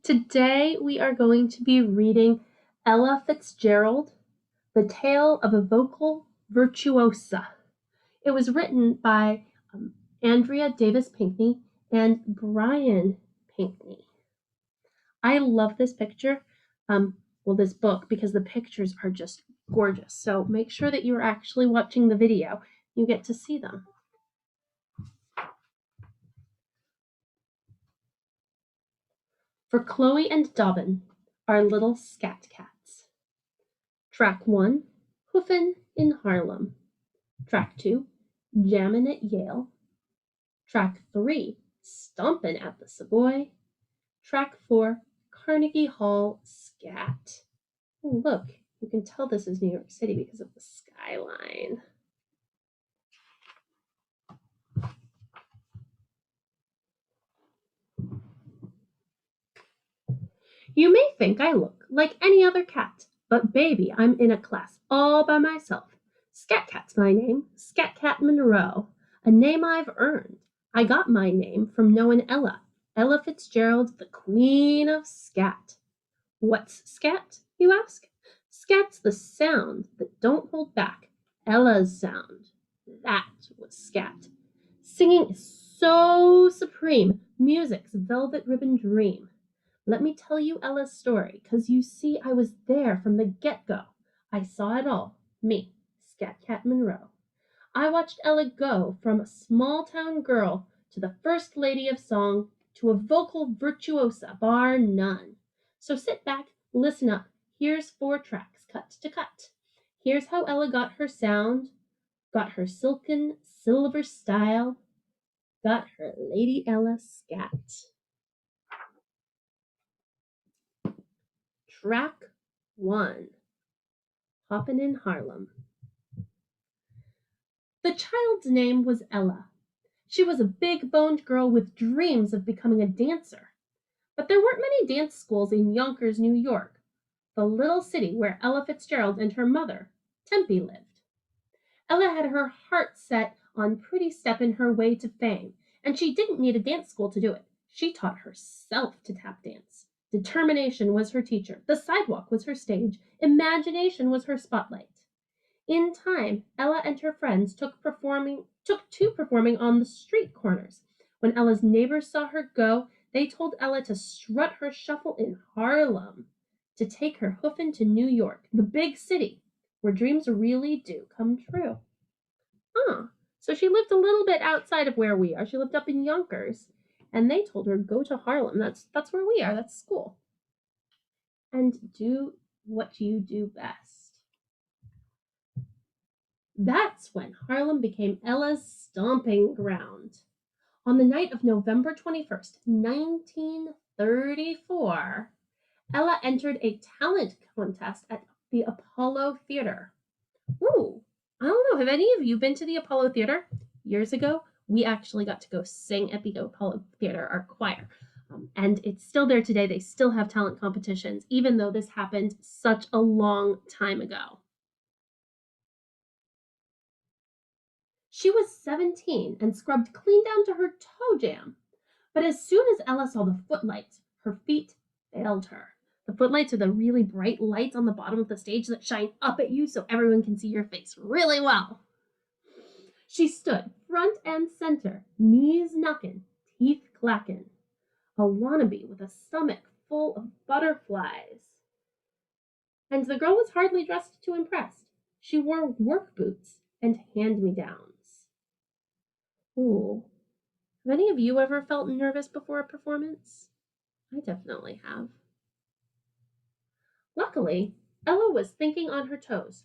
Today we are going to be reading Ella Fitzgerald, The Tale of a Vocal Virtuosa. It was written by Andrea Davis Pinkney and Brian Pinkney. I love this picture, this book, because the pictures are just gorgeous. So make sure that you're actually watching the video. You get to see them. For Chloe and Dobbin, our little scat cats. Track 1, Hoofin' in Harlem. Track 2, Jammin' at Yale. Track 3, Stompin' at the Savoy. Track 4, Carnegie Hall Scat. Oh, look, you can tell this is New York City because of the skyline. You may think I look like any other cat, but baby, I'm in a class all by myself. Scat Cat's my name, Scat Cat Monroe, a name I've earned. I got my name from knowing Ella Fitzgerald, the queen of scat. What's scat, you ask? Scat's the sound that don't hold back. Ella's sound. That was scat. Singing is so supreme, music's velvet ribbon dream. Let me tell you Ella's story, 'cause you see I was there from the get-go. I saw it all. Me, Scat Cat Monroe. I watched Ella go from a small-town girl to the first lady of song to a vocal virtuosa, bar none. So sit back, listen up. Here's 4 tracks, cut to cut. Here's how Ella got her sound, got her silken silver style, got her Lady Ella scat. Track 1, Hoppin' in Harlem. The child's name was Ella. She was a big-boned girl with dreams of becoming a dancer. But there weren't many dance schools in Yonkers, New York, the little city where Ella Fitzgerald and her mother, Tempe, lived. Ella had her heart set on pretty steppin' her way to fame, and she didn't need a dance school to do it. She taught herself to tap dance. Determination was her teacher. The sidewalk was her stage. Imagination was her spotlight. In time, Ella and her friends took to performing on the street corners. When Ella's neighbors saw her go, they told Ella to strut her shuffle in Harlem, to take her hoofin' to New York, the big city, where dreams really do come true. So she lived a little bit outside of where we are. She lived up in Yonkers. And they told her, go to Harlem. That's where we are. That's school. And do what you do best. That's when Harlem became Ella's stomping ground. On the night of November 21st, 1934, Ella entered a talent contest at the Apollo Theater. Ooh, I don't know. Have any of you been to the Apollo Theater? Years ago, we actually got to go sing at the Apollo Theater, our choir. And it's still there today. They still have talent competitions, even though this happened such a long time ago. She was 17 and scrubbed clean down to her toe jam. But as soon as Ella saw the footlights, her feet failed her. The footlights are the really bright lights on the bottom of the stage that shine up at you so everyone can see your face really well. She stood front and center, knees knockin', teeth clackin', a wannabe with a stomach full of butterflies. And the girl was hardly dressed to impress. She wore work boots and hand-me-downs. Ooh, have any of you ever felt nervous before a performance? I definitely have. Luckily, Ella was thinking on her toes.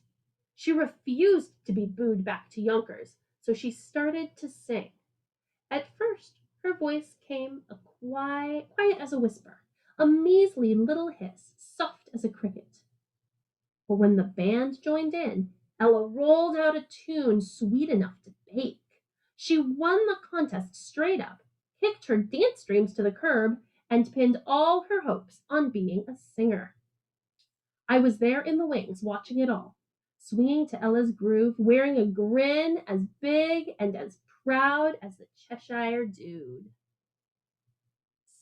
She refused to be booed back to Yonkers, so she started to sing. At first, her voice came quiet as a whisper, a measly little hiss, soft as a cricket. But when the band joined in, Ella rolled out a tune sweet enough to bake. She won the contest straight up, kicked her dance dreams to the curb, and pinned all her hopes on being a singer. I was there in the wings watching it all, swinging to Ella's groove, wearing a grin as big and as proud as the Cheshire Dude.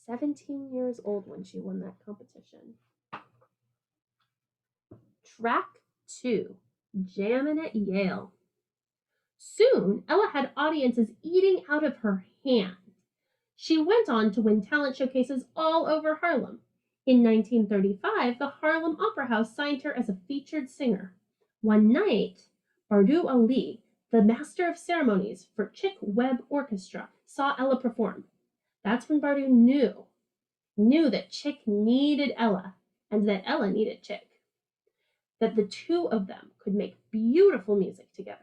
17 years old when she won that competition. Track 2, Jammin' at Yale. Soon, Ella had audiences eating out of her hand. She went on to win talent showcases all over Harlem. In 1935, the Harlem Opera House signed her as a featured singer. One night, Bardou Ali, the master of ceremonies for Chick Webb Orchestra, saw Ella perform. That's when Bardou knew that Chick needed Ella and that Ella needed Chick. That the two of them could make beautiful music together.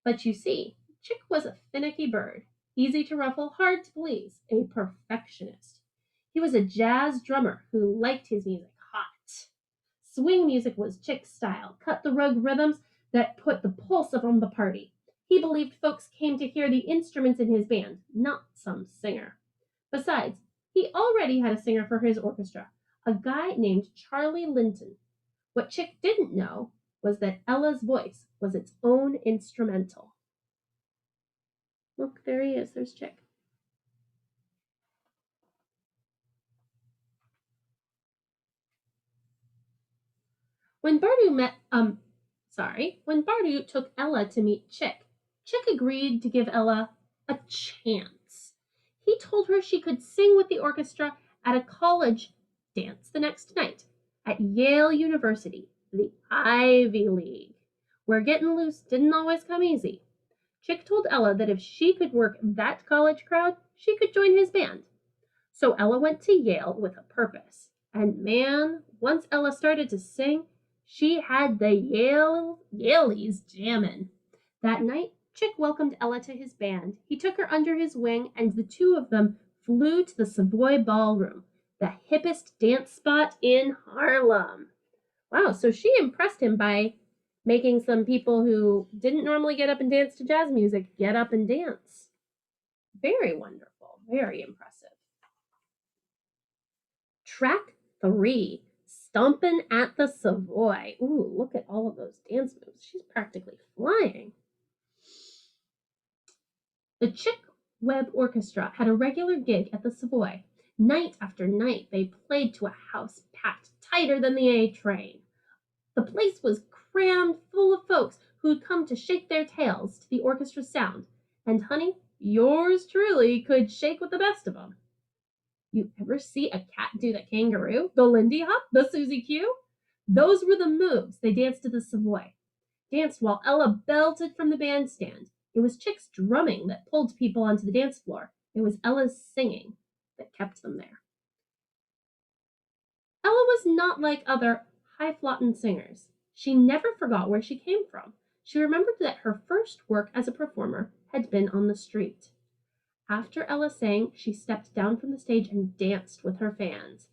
But you see, Chick was a finicky bird, easy to ruffle, hard to please, a perfectionist. He was a jazz drummer who liked his music hot. Swing music was Chick's style, cut-the-rug rhythms that put the pulse on the party. He believed folks came to hear the instruments in his band, not some singer. Besides, he already had a singer for his orchestra, a guy named Charlie Linton. What Chick didn't know was that Ella's voice was its own instrumental. Look, there he is. There's Chick. When Bardou took Ella to meet Chick, Chick agreed to give Ella a chance. He told her she could sing with the orchestra at a college dance the next night at Yale University, the Ivy League, where getting loose didn't always come easy. Chick told Ella that if she could work that college crowd, she could join his band. So Ella went to Yale with a purpose. And man, once Ella started to sing, she had the Yaleys jamming. That night, Chick welcomed Ella to his band. He took her under his wing, and the two of them flew to the Savoy Ballroom, the hippest dance spot in Harlem. Wow, so she impressed him by making some people who didn't normally get up and dance to jazz music get up and dance. Very wonderful, very impressive. Track 3, Stompin' at the Savoy. Ooh, look at all of those dance moves. She's practically flying. The Chick Webb Orchestra had a regular gig at the Savoy. Night after night, they played to a house packed tighter than the A train. The place was crammed full of folks who'd come to shake their tails to the orchestra's sound. And honey, yours truly could shake with the best of them. You ever see a cat do the kangaroo, the Lindy Hop, the Susie Q? Those were the moves they danced to the Savoy. Danced while Ella belted from the bandstand. It was Chick's drumming that pulled people onto the dance floor. It was Ella's singing that kept them there. Ella was not like other high-flotten singers. She never forgot where she came from. She remembered that her first work as a performer had been on the street. After Ella sang, she stepped down from the stage and danced with her fans.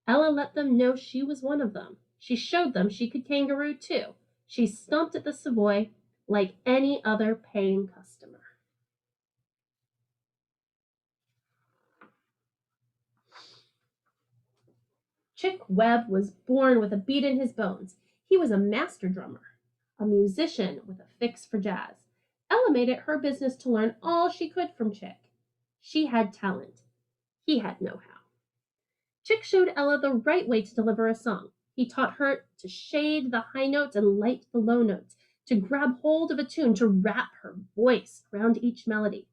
Ella let them know she was one of them. She showed them she could kangaroo too. She stomped at the Savoy like any other paying customer. Chick Webb was born with a beat in his bones. He was a master drummer, a musician with a fix for jazz. Ella made it her business to learn all she could from Chick. She had talent. He had know-how. Chick showed Ella the right way to deliver a song. He taught her to shade the high notes and light the low notes, to grab hold of a tune, to wrap her voice around each melody.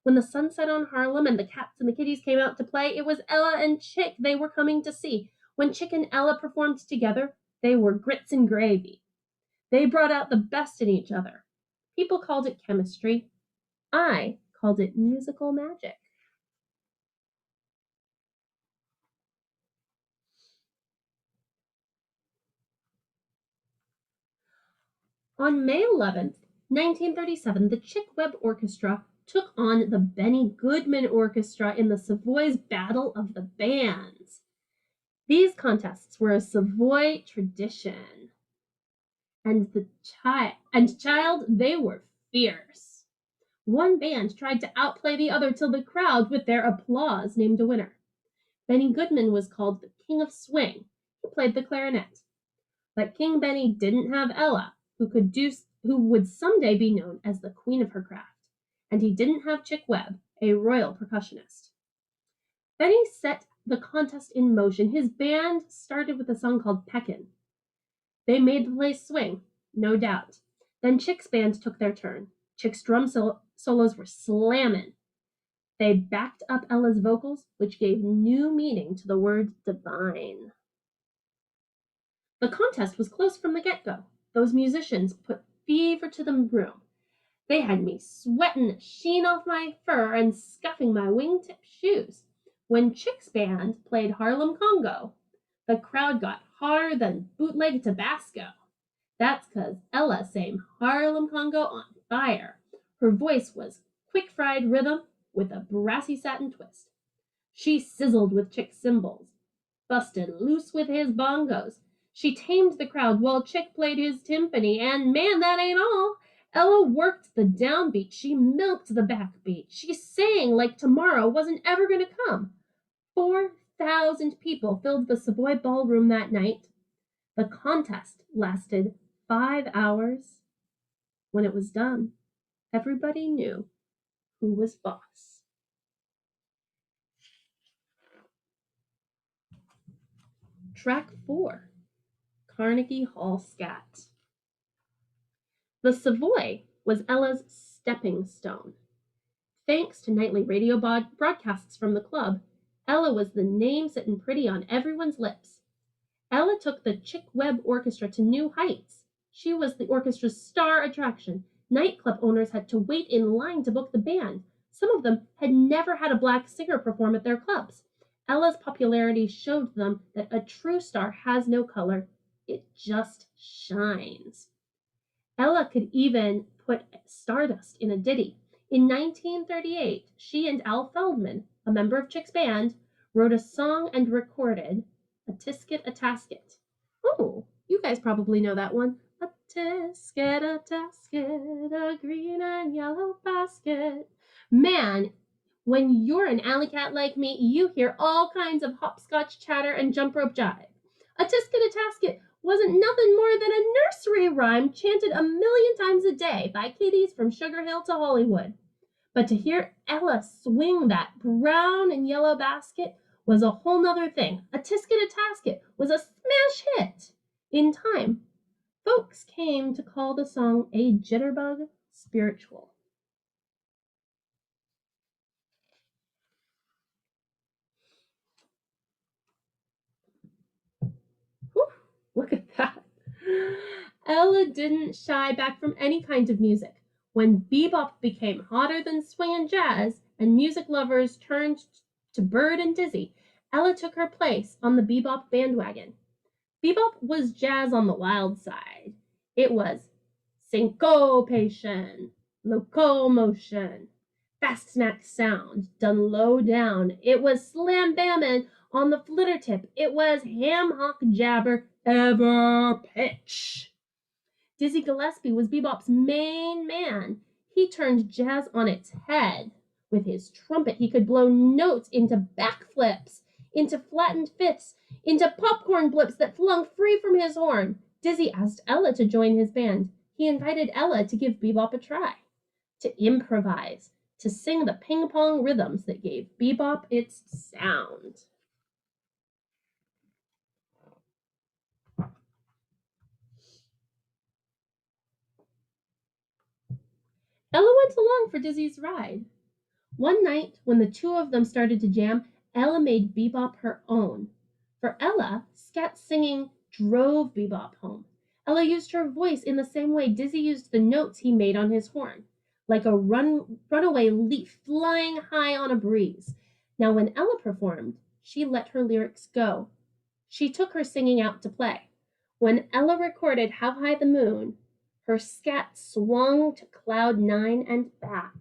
When the sun set on Harlem and the cats and the kitties came out to play, it was Ella and Chick they were coming to see. When Chick and Ella performed together, they were grits and gravy. They brought out the best in each other. People called it chemistry. I called it musical magic. On May 11th, 1937, the Chick Webb Orchestra took on the Benny Goodman Orchestra in the Savoy's Battle of the Bands. These contests were a Savoy tradition. And they were fierce. One band tried to outplay the other till the crowd, with their applause, named a winner. Benny Goodman was called the King of Swing. He played the clarinet. But King Benny didn't have Ella, who would someday be known as the queen of her craft. And he didn't have Chick Webb, a royal percussionist. Benny set the contest in motion. His band started with a song called Peckin'. They made the place swing, no doubt. Then Chick's band took their turn. Chick's drum solos were slamming. They backed up Ella's vocals, which gave new meaning to the word divine. The contest was close from the get-go. Those musicians put fever to the room. They had me sweating the sheen off my fur and scuffing my wingtip shoes. When Chick's band played Harlem Congo, the crowd got hotter than bootleg Tabasco. That's 'cause Ella sang Harlem Congo on fire. Her voice was quick-fried rhythm with a brassy satin twist. She sizzled with Chick's cymbals, busted loose with his bongos. She tamed the crowd while Chick played his timpani, and man, that ain't all. Ella worked the downbeat. She milked the backbeat. She sang like tomorrow wasn't ever going to come. 4,000 people filled the Savoy Ballroom that night. The contest lasted 5 hours. When it was done, everybody knew who was boss. Track 4, Carnegie Hall Scat. The Savoy was Ella's stepping stone. Thanks to nightly radio broadcasts from the club, Ella was the name sitting pretty on everyone's lips. Ella took the Chick Webb Orchestra to new heights. She was the orchestra's star attraction. Nightclub owners had to wait in line to book the band. Some of them had never had a black singer perform at their clubs. Ella's popularity showed them that a true star has no color. It just shines. Ella could even put stardust in a ditty. In 1938, she and Al Feldman, a member of Chick's band, wrote a song and recorded A Tisket, a Tasket. Oh, you guys probably know that one. A tisket, a tasket, a green and yellow basket. Man, when you're an alley cat like me, you hear all kinds of hopscotch chatter and jump rope jive. A tisket, a tasket wasn't nothing more than a nursery rhyme chanted a million times a day by kiddies from Sugar Hill to Hollywood. But to hear Ella swing that brown and yellow basket was a whole nother thing. A tisket, a tasket was a smash hit. In time, folks came to call the song a jitterbug spiritual. Whew, look at that. Ella didn't shy back from any kind of music. When bebop became hotter than swing and jazz, and music lovers turned to Bird and Dizzy, Ella took her place on the bebop bandwagon. Bebop was jazz on the wild side. It was syncopation, locomotion, fast smack sound, done low down. It was slam bammin' on the flitter tip. It was ham hock jabber ever pitch. Dizzy Gillespie was bebop's main man. He turned jazz on its head. With his trumpet, he could blow notes into backflips, into flattened fifths, into popcorn blips that flung free from his horn. Dizzy asked Ella to join his band. He invited Ella to give bebop a try, to improvise, to sing the ping-pong rhythms that gave bebop its sound. Ella went along for Dizzy's ride. One night, when the two of them started to jam, Ella made bebop her own. For Ella, scat singing drove bebop home. Ella used her voice in the same way Dizzy used the notes he made on his horn, like a runaway leaf flying high on a breeze. Now, when Ella performed, she let her lyrics go. She took her singing out to play. When Ella recorded How High the Moon, her scat swung to cloud 9 and back.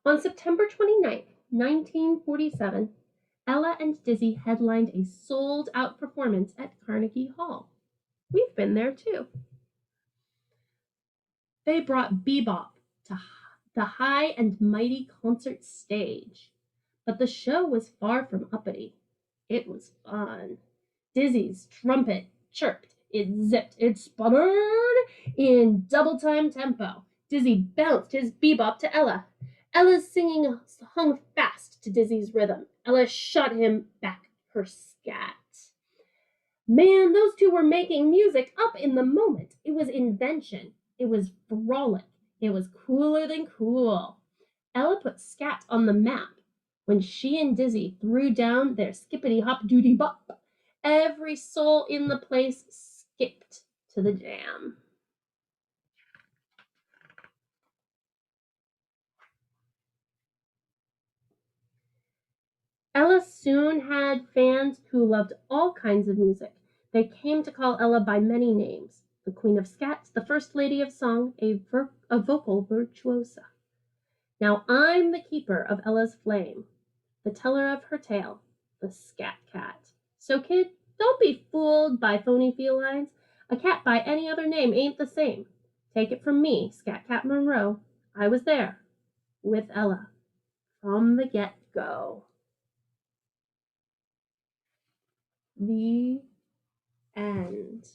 On September 29th, 1947, Ella and Dizzy headlined a sold-out performance at Carnegie Hall. We've been there too. They brought bebop to the high and mighty concert stage. But the show was far from uppity. It was fun. Dizzy's trumpet chirped, it zipped, it sputtered in double-time tempo. Dizzy bounced his bebop to Ella. Ella's singing hung fast to Dizzy's rhythm. Ella shot him back her scat. Man, those two were making music up in the moment. It was invention. It was frolic. It was cooler than cool. Ella put scat on the map when she and Dizzy threw down their skippity hop doody bop. Every soul in the place skipped to the jam. Ella soon had fans who loved all kinds of music. They came to call Ella by many names: the Queen of Scat, the First Lady of Song, a vocal virtuosa. Now I'm the keeper of Ella's flame, the teller of her tale, the Scat Cat. So, kid, don't be fooled by phony felines. A cat by any other name ain't the same. Take it from me, Scat Cat Monroe. I was there with Ella from the get-go. The end.